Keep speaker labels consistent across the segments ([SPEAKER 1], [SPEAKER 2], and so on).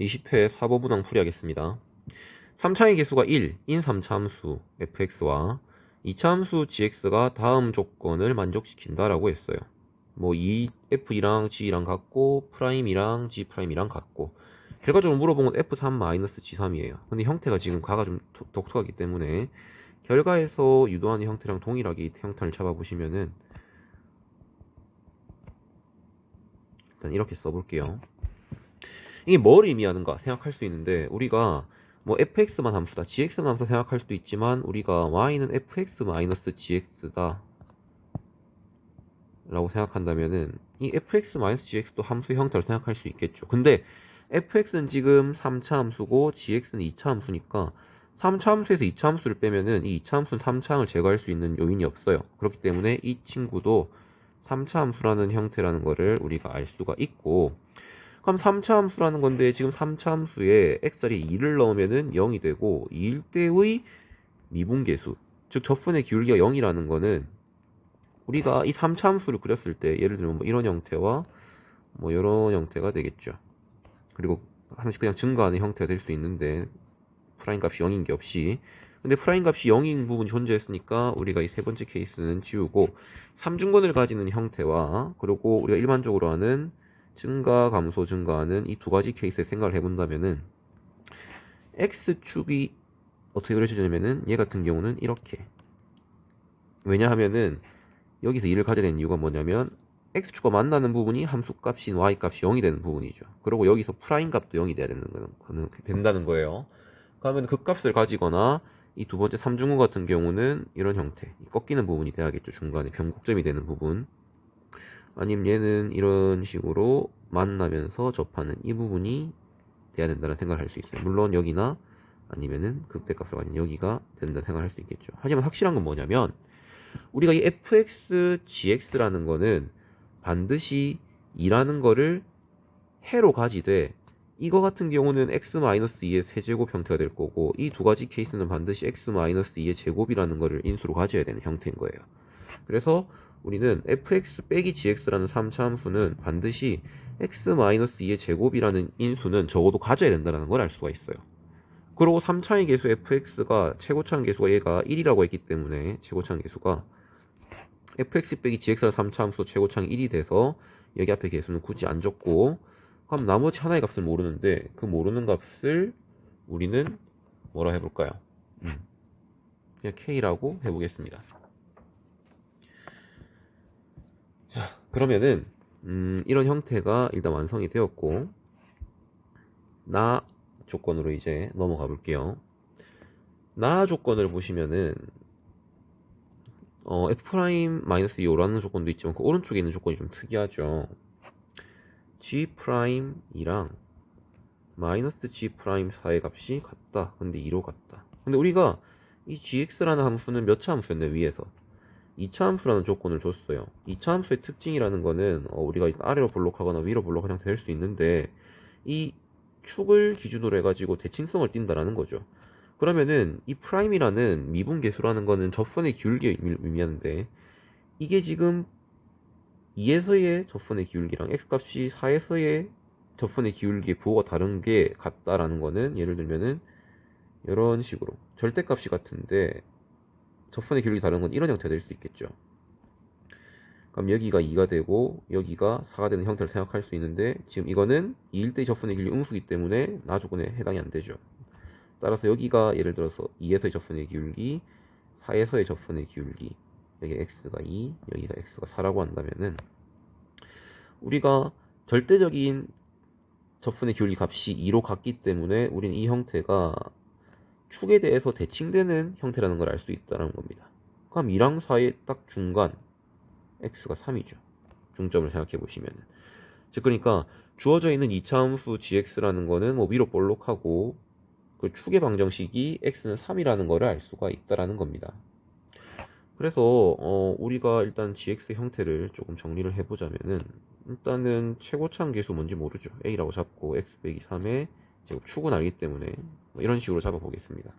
[SPEAKER 1] 20회 사보분항 풀이하겠습니다. 3차의 개수가 1인 3차 함수 fx와 2차 함수 gx가 다음 조건을 만족시킨다 라고 했어요. 뭐 이 f2랑 g랑 같고 프라임이랑 g 프라임이랑 같고, 결과적으로 물어본 건 f3-g3이에요. 근데 형태가 지금 가가 좀 독특하기 때문에 결과에서 유도하는 형태랑 동일하게 이 형태를 잡아보시면은 일단 이렇게 써볼게요. 이게 뭘 의미하는가 생각할 수 있는데, 우리가 뭐 fx만 함수다, gx만 함수다 생각할 수도 있지만, 우리가 y는 fx-gx다 라고 생각한다면은 이 fx-gx도 함수의 형태로 생각할 수 있겠죠. 근데 fx는 지금 3차 함수고 gx는 2차 함수니까 3차 함수에서 2차 함수를 빼면은 이 2차 함수는 3차 항을 제거할 수 있는 요인이 없어요. 그렇기 때문에 이 친구도 3차 함수라는 형태라는 거를 우리가 알 수가 있고, 그럼 3차 함수라는 건데 지금 3차 함수에 x자리에 2를 넣으면은 0이 되고, 2일 때의 미분계수, 즉 접근의 기울기가 0이라는 거는 우리가 이 3차 함수를 그렸을 때 예를 들면 뭐 이런 형태와 뭐 이런 형태가 되겠죠. 그리고 하나씩 그냥 증가하는 형태가 될 수 있는데, 프라임 값이 0인 게 없이. 근데 프라임 값이 0인 부분이 존재했으니까 우리가 이 세 번째 케이스는 지우고 3중건을 가지는 형태와, 그리고 우리가 일반적으로 하는 증가 감소 증가하는 이 두 가지 케이스에 생각을 해본다면은 x축이 어떻게 그려지냐면은 얘 같은 경우는 이렇게. 왜냐하면은 여기서 2를 가져야 되는 이유가 뭐냐면 x축과 만나는 부분이 함수값인 y값이 0이 되는 부분이죠. 그리고 여기서 프라임 값도 0이 돼야 된다는 거예요. 그러면 그 값을 가지거나 이 두 번째 3중구 같은 경우는 이런 형태, 꺾이는 부분이 돼야겠죠. 중간에 변곡점이 되는 부분. 아니면 얘는 이런 식으로 만나면서 접하는 이 부분이 돼야 된다는 생각을 할 수 있어요. 물론 여기나 아니면은 극대값을 가진 여기가 된다는 생각을 할 수 있겠죠. 하지만 확실한 건 뭐냐면 우리가 이 fx, gx라는 거는 반드시 2라는 거를 해로 가지되, 이거 같은 경우는 x-2의 세제곱 형태가 될 거고, 이 두 가지 케이스는 반드시 x-2의 제곱이라는 거를 인수로 가져야 되는 형태인 거예요. 그래서 우리는 fx 빼기 gx라는 3차 함수는 반드시 x-2의 제곱이라는 인수는 적어도 가져야 된다는 걸 알 수가 있어요. 그리고 3차의 개수 fx가 최고차항 개수가 얘가 1이라고 했기 때문에 최고차항 개수가 fx 빼기 gx라는 3차 함수 최고차항이 1이 돼서 여기 앞에 개수는 굳이 안 적고, 그럼 나머지 하나의 값을 모르는데 그 모르는 값을 우리는 뭐라 해볼까요? 그냥 k라고 해보겠습니다. 자, 그러면은 이런 형태가 일단 완성이 되었고, 나 조건으로 이제 넘어가 볼게요. 나 조건을 보시면은 f'-2라는 조건도 있지만 그 오른쪽에 있는 조건이 좀 특이하죠. g'이랑 마이너스 g'4의 값이 같다. 근데 2로 같다. 근데 우리가 이 gx라는 함수는 몇 차 함수였나요? 위에서 2차 함수라는 조건을 줬어요. 2차 함수의 특징이라는 거는 우리가 아래로 볼록하거나 위로 볼록한 형태 될 수 있는데, 이 축을 기준으로 해가지고 대칭성을 띈다라는 거죠. 그러면은 이 프라임이라는 미분계수라는 거는 접선의 기울기를 의미하는데, 이게 지금 2에서의 접선의 기울기랑 x값이 4에서의 접선의 기울기의 부호가 다른 게 같다라는 거는, 예를 들면은 이런 식으로 절대값이 같은데 접선의 기울기 다른 건 이런 형태가 될 수 있겠죠. 그럼 여기가 2가 되고 여기가 4가 되는 형태를 생각할 수 있는데, 지금 이거는 2일 때 접선의 기울기 음수기 때문에 나 조건에 해당이 안 되죠. 따라서 여기가 예를 들어서 2에서의 접선의 기울기, 4에서의 접선의 기울기, 여기 x가 2, 여기가 x가 4라고 한다면은 우리가 절대적인 접선의 기울기 값이 2로 같기 때문에 우리는 이 형태가 축에 대해서 대칭되는 형태라는 걸 알 수 있다는 겁니다. 그럼 2랑 4의 딱 중간 x가 3이죠. 중점을 생각해 보시면은. 즉 그러니까 주어져 있는 2차 함수 gx라는 거는 뭐 위로 볼록하고 그 축의 방정식이 x는 3이라는 거를 알 수가 있다라는 겁니다. 그래서 우리가 일단 gx 형태를 조금 정리를 해보자면은, 일단은 최고차항 계수 뭔지 모르죠. a라고 잡고 x 빼기 3의 제곱, 축은 알기 때문에 뭐 이런 식으로 잡아보겠습니다.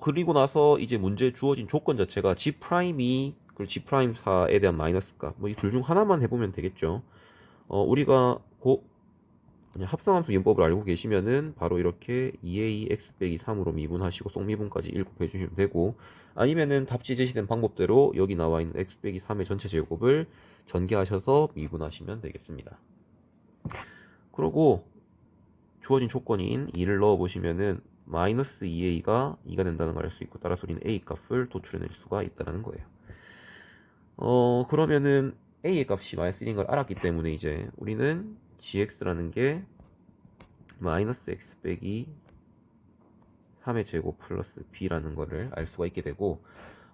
[SPEAKER 1] 그리고 나서 이제 문제에 주어진 조건 자체가 G'이 그리고 G'4에 대한 마이너스 값, 뭐 이 둘 중 하나만 해보면 되겠죠. 우리가 그냥 합성함수 이용법을 알고 계시면은 바로 이렇게 2a x 빼기 3으로 미분하시고 속미분까지 일곱해 주시면 되고, 아니면은 답지 제시된 방법대로 여기 나와 있는 x 빼기 3의 전체 제곱을 전개하셔서 미분하시면 되겠습니다. 그리고 주어진 조건인 2를 넣어보시면은 마이너스 2a가 2가 된다는 걸 알 수 있고, 따라서 우리는 a 값을 도출해낼 수가 있다는 거예요. 그러면은 a의 값이 마이너스 1인 걸 알았기 때문에 이제 우리는 gx라는 게 마이너스 x 빼기 3의 제곱 플러스 b라는 거를 알 수가 있게 되고,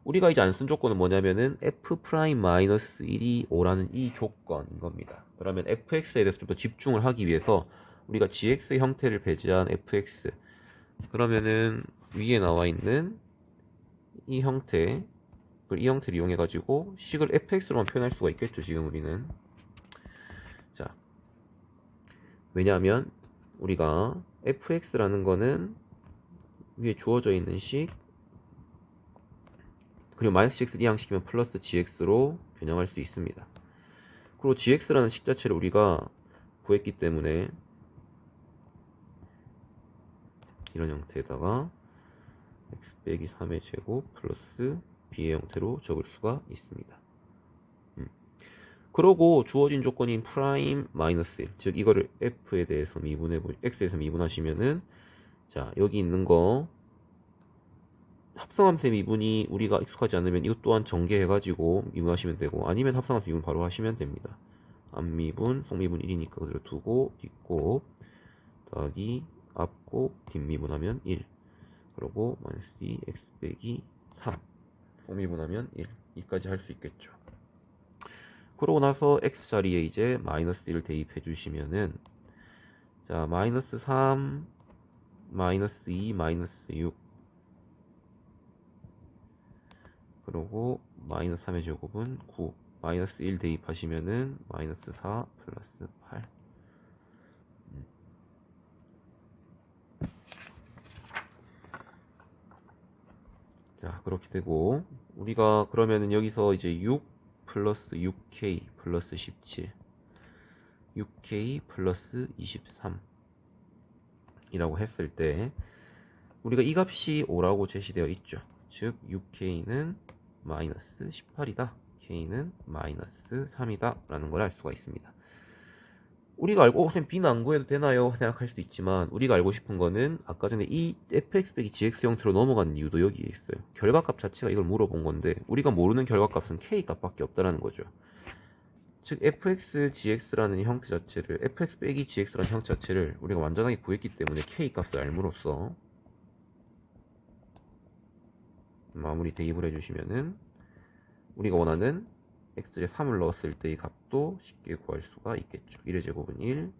[SPEAKER 1] 우리가 이제 안 쓴 조건은 뭐냐면은 f 프라임 마이너스 1이 5라는 이 조건인 겁니다. 그러면 fx에 대해서 좀 더 집중을 하기 위해서 우리가 gx 형태를 배제한 fx, 그러면은 위에 나와 있는 이 형태, 이 형태를 이용해 가지고 식을 fx로만 표현할 수가 있겠죠, 지금 우리는. 자, 왜냐하면 우리가 fx라는 거는 위에 주어져 있는 식, 그리고 마이너스 gx를 이항시키면 플러스 gx로 변형할 수 있습니다. 그리고 gx라는 식 자체를 우리가 구했기 때문에 이런 형태에다가 x 빼기 3의 제곱 플러스 b의 형태로 적을 수가 있습니다. 그러고 주어진 조건인 프라임 마이너스 1, 즉 이거를 f에 대해서 x에서 미분하시면은, 자, 여기 있는 거 합성함수의 미분이 우리가 익숙하지 않으면 이것 또한 전개해가지고 미분하시면 되고, 아니면 합성함수 미분 바로 하시면 됩니다. 앞미분, 속미분 1이니까 그대로 두고 뒷곱 더하기 앞곱 뒷미분하면 1, 그리고 마이너스 2 x 빼기 3 속미분하면 1, 이까지 할 수 있겠죠. 그러고 나서 x 자리에 이제 마이너스 1을 대입해 주시면은, 자, 마이너스 3 마이너스 2 마이너스 6, 그리고 마이너스 3의 제곱은 9, 마이너스 1 대입하시면은 마이너스 4 플러스 8. 자, 그렇게 되고, 우리가 그러면은 여기서 이제 6 플러스 6k 플러스 17, 6k 플러스 23 이라고 했을 때, 우리가 이 값이 5라고 제시되어 있죠. 즉 6k는 마이너스 18이다, k는 마이너스 3이다 라는 걸 알 수가 있습니다. 우리가 알고 선생님 b는 안 구해도 되나요? 생각할 수도 있지만, 우리가 알고 싶은 거는 아까 전에 이 fx 빼기 gx 형태로 넘어가는 이유도 여기에 있어요. 결과값 자체가 이걸 물어본 건데, 우리가 모르는 결과값은 k 값밖에 없다라는 거죠. 즉 fx gx라는 형태 자체를, fx 빼기 gx라는 형태 자체를 우리가 완전하게 구했기 때문에 k 값을 알므로써 마무리 대입을 해주시면은 우리가 원하는 x절에 3을 넣었을 때의 값도 쉽게 구할 수가 있겠죠. 1의 제곱은 1,